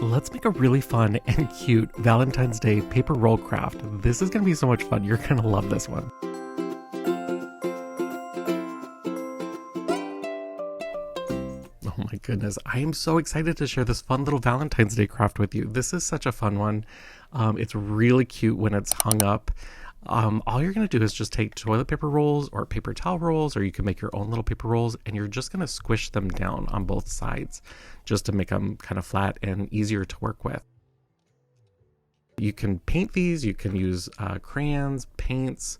Let's make a really fun and cute Valentine's Day paper roll craft. This is going to be so much fun. You're going to love this one. Oh my goodness. I am so excited to share this fun little Valentine's Day craft with you. This is such a fun one. It's really cute when it's hung up. All you're going to do is just take toilet paper rolls or paper towel rolls, or you can make your own little paper rolls, and you're just going to squish them down on both sides just to make them kind of flat and easier to work with. You can paint these. You can use crayons, paints,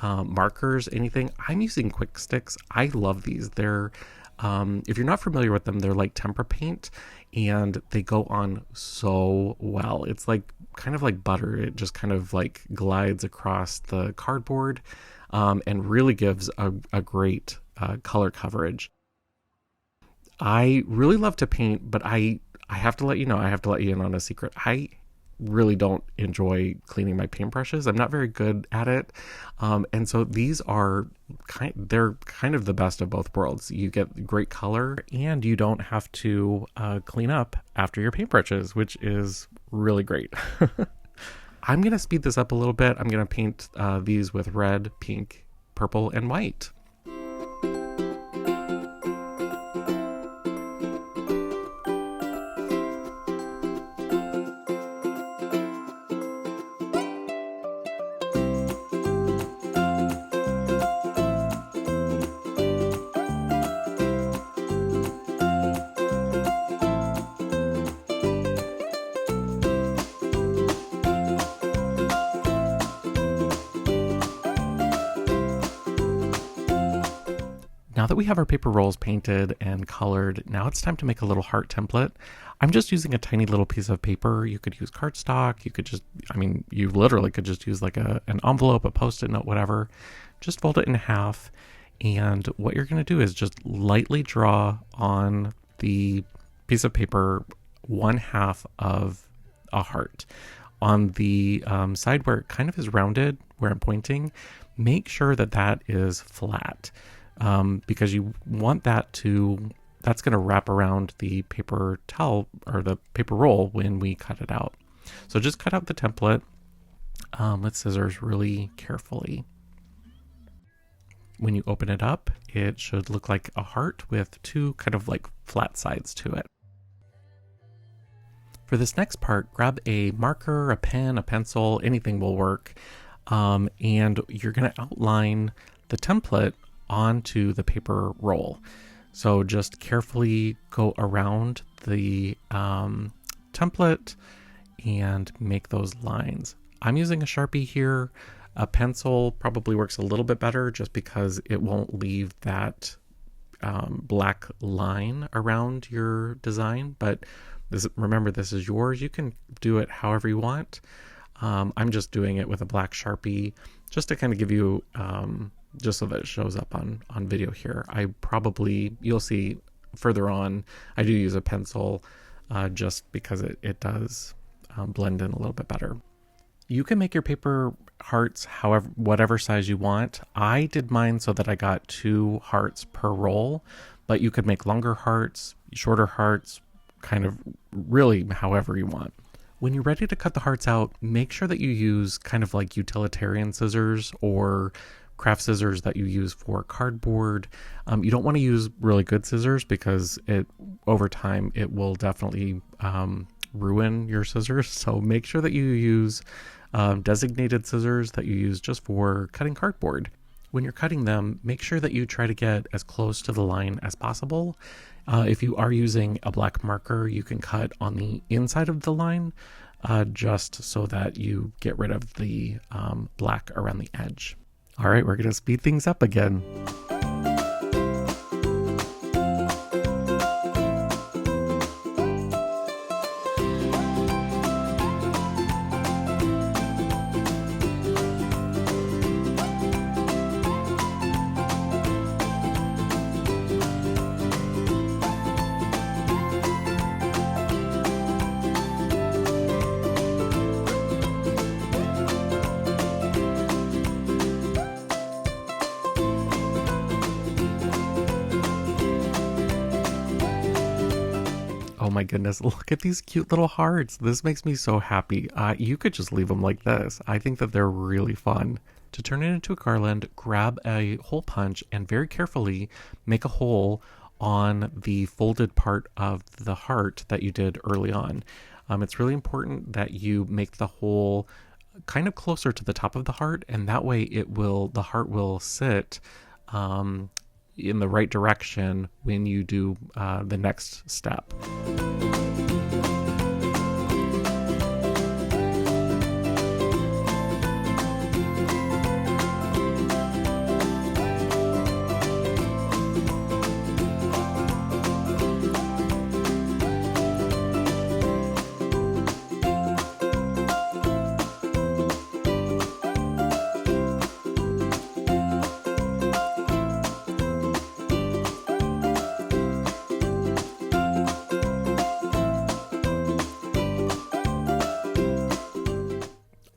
markers, anything. I'm using Kwik Stix. I love these. They're if you're not familiar with them, they're like tempera paint, and they go on so well. It's like kind of like butter. It just kind of like glides across the cardboard and really gives a great color coverage. I really love to paint, but I have to let you know, I have to let you in on a secret. I really don't enjoy cleaning my paintbrushes. I'm not very good at it. And so these are they're kind of the best of both worlds. You get great color and you don't have to clean up after your paintbrushes, which is really great. I'm going to speed this up a little bit. I'm going to paint these with red, pink, purple, and white. Now that we have our paper rolls painted and colored, now it's time to make a little heart template. I'm just using a tiny little piece of paper. You could use cardstock. You could just, you literally could just use like an envelope, a Post-it note, whatever. Just fold it in half. And what you're going to do is just lightly draw on the piece of paper 1/2 of a heart. On the side where it kind of is rounded, where I'm pointing, make sure that that is flat. Because you want that's going to wrap around the paper towel or the paper roll when we cut it out. So just cut out the template with scissors really carefully. When you open it up, it should look like a heart with two kind of like flat sides to it. For this next part, grab a marker, a pen, a pencil, anything will work. And you're going to outline the template onto the paper roll. So just carefully go around the template and make those lines. I'm using a Sharpie here. A pencil probably works a little bit better just because it won't leave that black line around your design. But remember, this is yours. You can do it however you want. I'm just doing it with a black Sharpie just to kind of give you just so that it shows up on video here. You'll see further on, I do use a pencil just because it does blend in a little bit better. You can make your paper hearts whatever size you want. I did mine so that I got 2 hearts per roll, but you could make longer hearts, shorter hearts, kind of really however you want. When you're ready to cut the hearts out, make sure that you use kind of like utilitarian scissors or craft scissors that you use for cardboard. You don't want to use really good scissors because over time it will definitely ruin your scissors. So make sure that you use designated scissors that you use just for cutting cardboard. When you're cutting them, make sure that you try to get as close to the line as possible. If you are using a black marker, you can cut on the inside of the line just so that you get rid of the black around the edge. All right, we're going to speed things up again. my goodness, look at these cute little hearts. This makes me so happy. You could just leave them like this. I think that they're really fun. To turn it into a garland, grab a hole punch and very carefully make a hole on the folded part of the heart that you did early on. It's really important that you make the hole kind of closer to the top of the heart, and that way the heart will sit in the right direction when you do the next step.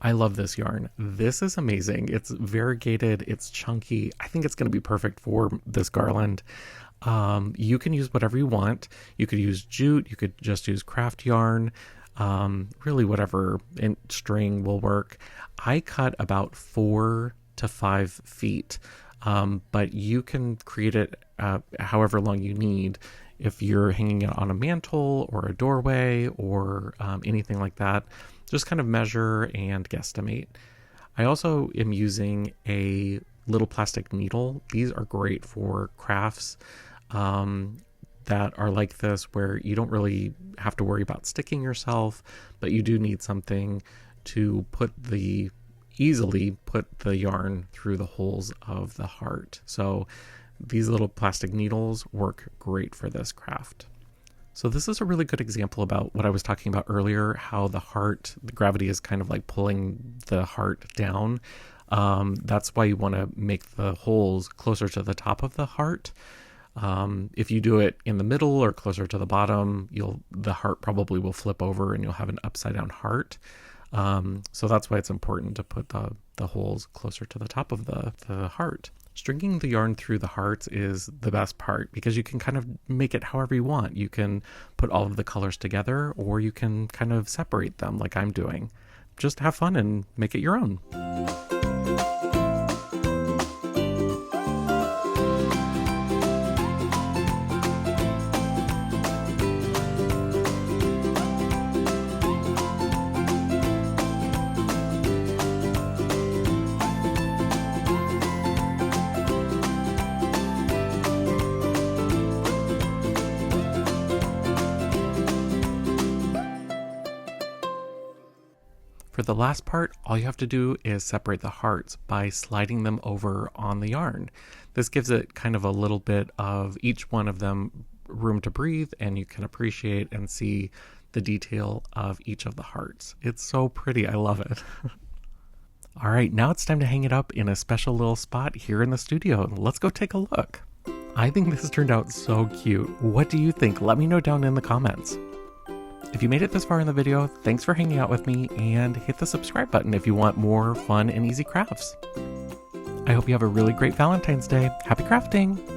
I love this yarn. This is amazing. It's variegated, it's chunky. I think it's going to be perfect for this garland. You can use whatever you want. You could use jute, you could just use craft yarn, really whatever string will work. I cut about 4 to 5 feet, but you can create it however long you need. If you're hanging it on a mantle or a doorway or anything like that, just kind of measure and guesstimate. I also am using a little plastic needle. These are great for crafts that are like this, where you don't really have to worry about sticking yourself, but you do need something to easily put the yarn through the holes of the heart. So these little plastic needles work great for this craft. So this is a really good example about what I was talking about earlier, how the gravity is kind of like pulling the heart down. That's why you want to make the holes closer to the top of the heart. If you do it in the middle or closer to the bottom, the heart probably will flip over and you'll have an upside down heart. So that's why it's important to put the holes closer to the top of the heart. Stringing the yarn through the hearts is the best part because you can kind of make it however you want. You can put all of the colors together, or you can kind of separate them like I'm doing. Just have fun and make it your own. For the last part, all you have to do is separate the hearts by sliding them over on the yarn. This gives it kind of a little bit of each one of them room to breathe, and you can appreciate and see the detail of each of the hearts. It's so pretty. I love it. All right, now it's time to hang it up in a special little spot here in the studio. Let's go take a look. I think this turned out so cute. What do you think? Let me know down in the comments. If you made it this far in the video, thanks for hanging out with me, and hit the subscribe button if you want more fun and easy crafts. I hope you have a really great Valentine's Day. Happy crafting!